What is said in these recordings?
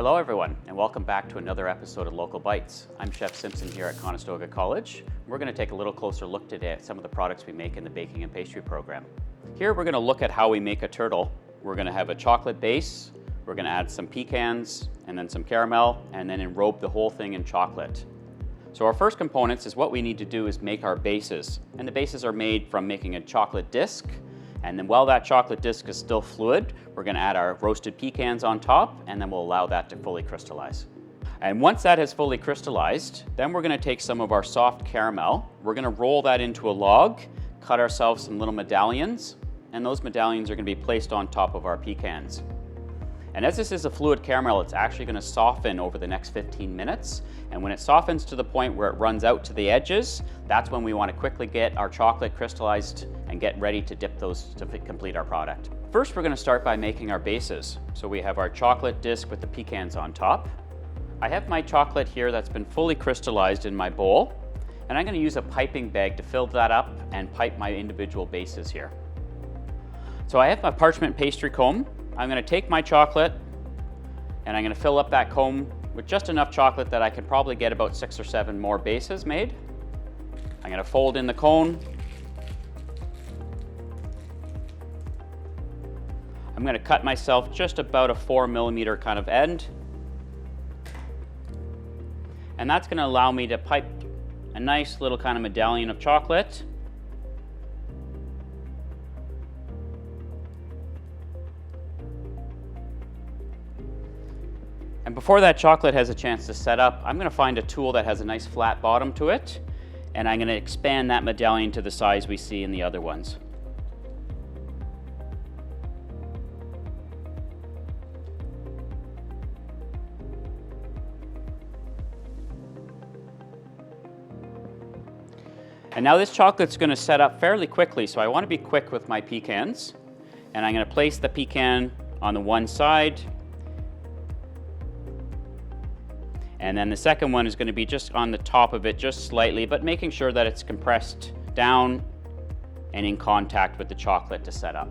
Hello everyone, and welcome back to another episode of Local Bites. I'm Chef Simpson here at Conestoga College. We're going to take a little closer look today at some of the products we make in the baking and pastry program. Here we're going to look at how we make a turtle. We're going to have a chocolate base, we're going to add some pecans, and then some caramel, and then enrobe the whole thing in chocolate. So our first components is what we need to do is make our bases. And the bases are made from making a chocolate disc. And then while that chocolate disc is still fluid, we're going to add our roasted pecans on top, and then we'll allow that to fully crystallize. And once that has fully crystallized, then we're going to take some of our soft caramel, we're going to roll that into a log, cut ourselves some little medallions, and those medallions are going to be placed on top of our pecans. And as this is a fluid caramel, it's actually going to soften over the next 15 minutes. And when it softens to the point where it runs out to the edges, that's when we want to quickly get our chocolate crystallized and get ready to dip those to complete our product. First, we're going to start by making our bases. So we have our chocolate disc with the pecans on top. I have my chocolate here that's been fully crystallized in my bowl, and I'm going to use a piping bag to fill that up and pipe my individual bases here. So I have my parchment pastry comb. I'm going to take my chocolate and I'm going to fill up that comb with just enough chocolate that I can probably get about 6 or 7 more bases made. I'm going to fold in the cone. I'm going to cut myself just about a 4mm kind of end. And that's going to allow me to pipe a nice little kind of medallion of chocolate. And before that chocolate has a chance to set up, I'm going to find a tool that has a nice flat bottom to it, and I'm going to expand that medallion to the size we see in the other ones. And now this chocolate's going to set up fairly quickly, so I want to be quick with my pecans. And I'm going to place the pecan on the one side. And then the second one is going to be just on the top of it, just slightly, but making sure that it's compressed down and in contact with the chocolate to set up.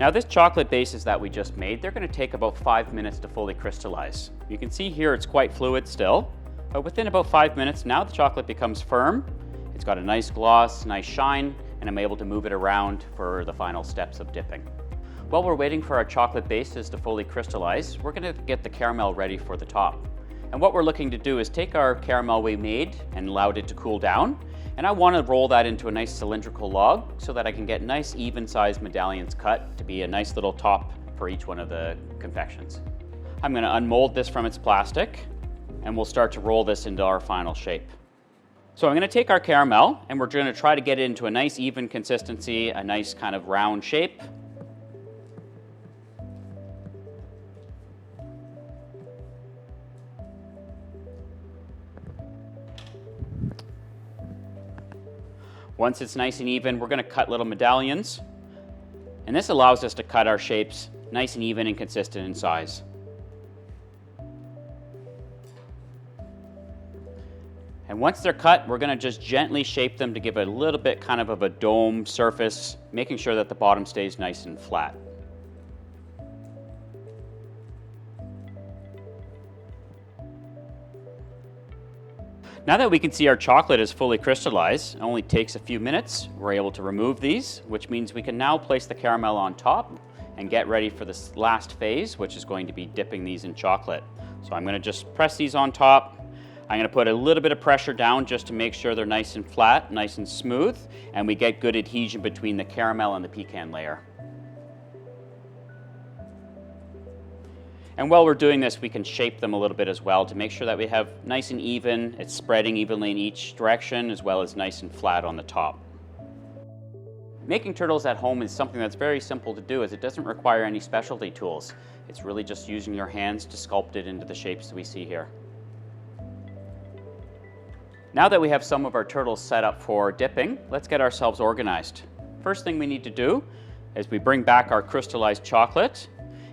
Now this chocolate bases that we just made, they're going to take about 5 minutes to fully crystallize. You can see here it's quite fluid still, but within about 5 minutes now the chocolate becomes firm. It's got a nice gloss, nice shine, and I'm able to move it around for the final steps of dipping. While we're waiting for our chocolate bases to fully crystallize, we're going to get the caramel ready for the top. And what we're looking to do is take our caramel we made and allowed it to cool down, and I want to roll that into a nice cylindrical log so that I can get nice even-sized medallions cut to be a nice little top for each one of the confections. I'm going to unmold this from its plastic, and we'll start to roll this into our final shape. So I'm going to take our caramel, and we're going to try to get it into a nice even consistency, a nice kind of round shape. Once it's nice and even, we're going to cut little medallions. And this allows us to cut our shapes nice and even and consistent in size. And once they're cut, we're going to just gently shape them to give a little bit kind of a dome surface, making sure that the bottom stays nice and flat. Now that we can see our chocolate is fully crystallized, it only takes a few minutes. We're able to remove these, which means we can now place the caramel on top and get ready for this last phase, which is going to be dipping these in chocolate. So I'm going to just press these on top. I'm going to put a little bit of pressure down just to make sure they're nice and flat, nice and smooth, and we get good adhesion between the caramel and the pecan layer. And while we're doing this, we can shape them a little bit as well to make sure that we have nice and even, it's spreading evenly in each direction, as well as nice and flat on the top. Making turtles at home is something that's very simple to do, as it doesn't require any specialty tools. It's really just using your hands to sculpt it into the shapes that we see here. Now that we have some of our turtles set up for dipping, let's get ourselves organized. First thing we need to do is we bring back our crystallized chocolate.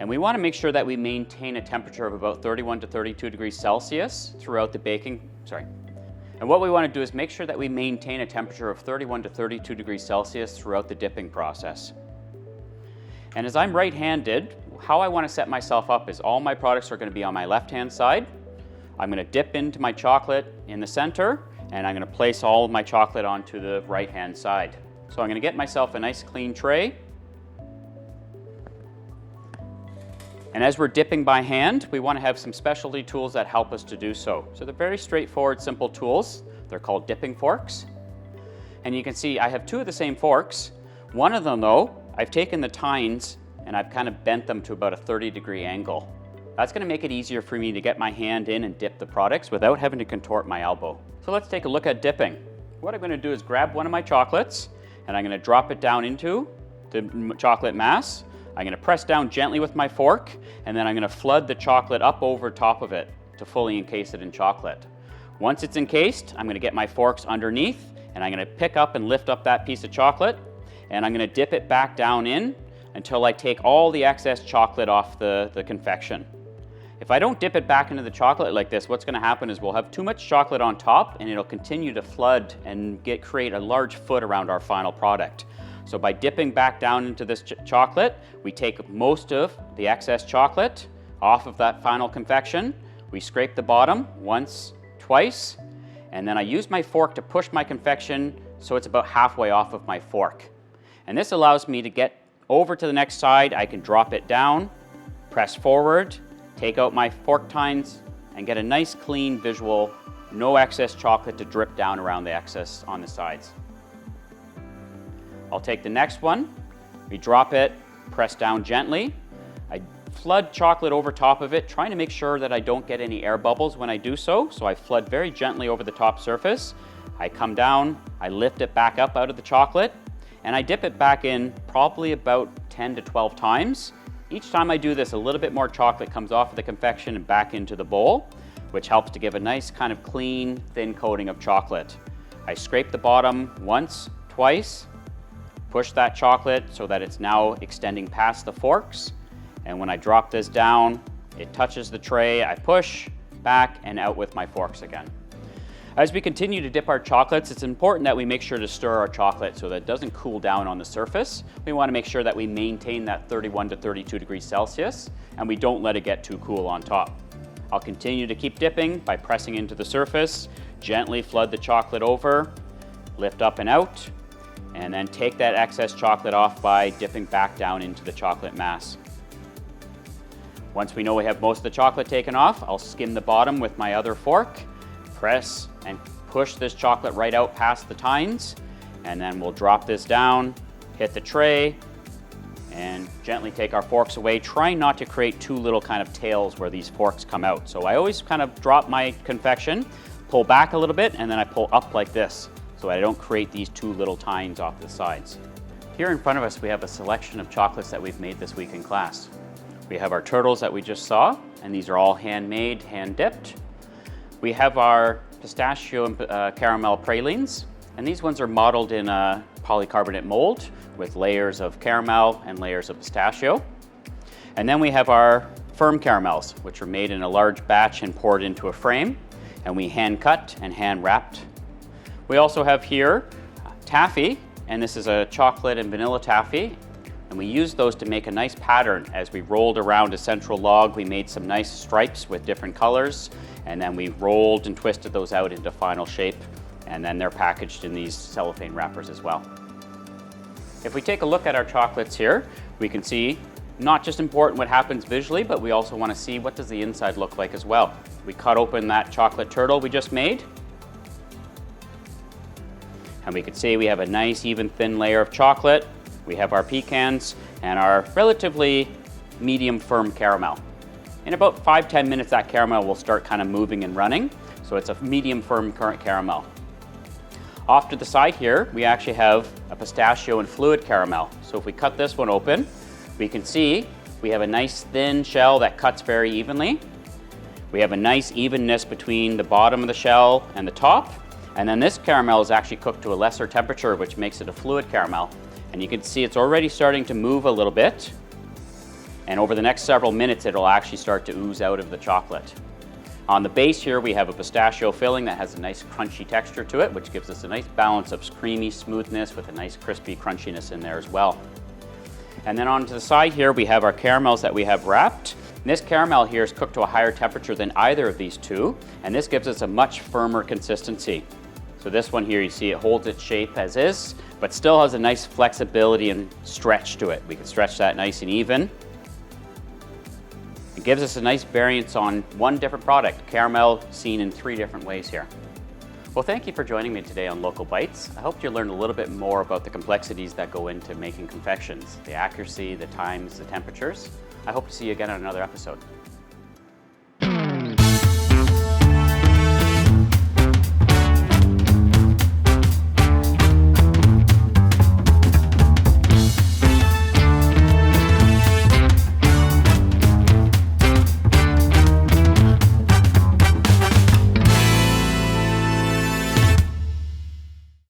And we want to make sure that we maintain a temperature of about 31 to 32 degrees Celsius throughout the baking. And what we want to do is make sure that we maintain a temperature of 31 to 32 degrees Celsius throughout the dipping process. And as I'm right-handed, how I want to set myself up is all my products are going to be on my left-hand side. I'm going to dip into my chocolate in the center, and I'm going to place all of my chocolate onto the right-hand side. So I'm going to get myself a nice clean tray. And as we're dipping by hand, we want to have some specialty tools that help us to do so. So they're very straightforward, simple tools. They're called dipping forks. And you can see I have two of the same forks. One of them, though, I've taken the tines and I've kind of bent them to about a 30-degree angle. That's going to make it easier for me to get my hand in and dip the products without having to contort my elbow. So let's take a look at dipping. What I'm going to do is grab one of my chocolates and I'm going to drop it down into the chocolate mass. I'm going to press down gently with my fork, and then I'm going to flood the chocolate up over top of it to fully encase it in chocolate. Once it's encased, I'm going to get my forks underneath, and I'm going to pick up and lift up that piece of chocolate, and I'm going to dip it back down in until I take all the excess chocolate off the confection. If I don't dip it back into the chocolate like this, what's going to happen is we'll have too much chocolate on top, and it'll continue to flood and create a large foot around our final product. So by dipping back down into this chocolate, we take most of the excess chocolate off of that final confection. We scrape the bottom once, twice, and then I use my fork to push my confection so it's about halfway off of my fork. And this allows me to get over to the next side. I can drop it down, press forward, take out my fork tines, and get a nice clean visual, no excess chocolate to drip down around the excess on the sides. I'll take the next one, we drop it, press down gently. I flood chocolate over top of it, trying to make sure that I don't get any air bubbles when I do so. So I flood very gently over the top surface. I come down, I lift it back up out of the chocolate, and I dip it back in probably about 10 to 12 times. Each time I do this, a little bit more chocolate comes off of the confection and back into the bowl, which helps to give a nice kind of clean, thin coating of chocolate. I scrape the bottom once, twice, push that chocolate so that it's now extending past the forks. And when I drop this down, it touches the tray. I push back and out with my forks again. As we continue to dip our chocolates, it's important that we make sure to stir our chocolate so that it doesn't cool down on the surface. We want to make sure that we maintain that 31 to 32 degrees Celsius and we don't let it get too cool on top. I'll continue to keep dipping by pressing into the surface, gently flood the chocolate over, lift up and out, and then take that excess chocolate off by dipping back down into the chocolate mass. Once we know we have most of the chocolate taken off, I'll skim the bottom with my other fork, press and push this chocolate right out past the tines, and then we'll drop this down, hit the tray, and gently take our forks away, trying not to create too little kind of tails where these forks come out. So I always kind of drop my confection, pull back a little bit, and then I pull up like this, so I don't create these two little tines off the sides. Here in front of us, we have a selection of chocolates that we've made this week in class. We have our turtles that we just saw, and these are all handmade, hand-dipped. We have our pistachio and caramel pralines, and these ones are modeled in a polycarbonate mold with layers of caramel and layers of pistachio. And then we have our firm caramels, which are made in a large batch and poured into a frame, and we hand cut and hand wrapped. We also have here taffy, and this is a chocolate and vanilla taffy, and we used those to make a nice pattern. As we rolled around a central log, we made some nice stripes with different colors, and then we rolled and twisted those out into final shape, and then they're packaged in these cellophane wrappers as well. If we take a look at our chocolates here, we can see not just important what happens visually, but we also want to see what does the inside look like as well. We cut open that chocolate turtle we just made, and we can see we have a nice even thin layer of chocolate. We have our pecans and our relatively medium firm caramel. In about 5-10 minutes, that caramel will start kind of moving and running, so it's a medium firm current caramel. Off to the side here, we actually have a pistachio and fluid caramel. So if we cut this one open, we can see we have a nice thin shell that cuts very evenly. We have a nice evenness between the bottom of the shell and the top. And then this caramel is actually cooked to a lesser temperature, which makes it a fluid caramel. And you can see it's already starting to move a little bit. And over the next several minutes, it'll actually start to ooze out of the chocolate. On the base here, we have a pistachio filling that has a nice crunchy texture to it, which gives us a nice balance of creamy smoothness with a nice crispy crunchiness in there as well. And then on to the side here, we have our caramels that we have wrapped. And this caramel here is cooked to a higher temperature than either of these two, and this gives us a much firmer consistency. So this one here, you see it holds its shape as is, but still has a nice flexibility and stretch to it. We can stretch that nice and even. It gives us a nice variance on one different product, caramel seen in 3 different ways here. Well, thank you for joining me today on Local Bites. I hope you learned a little bit more about the complexities that go into making confections, the accuracy, the times, the temperatures. I hope to see you again on another episode.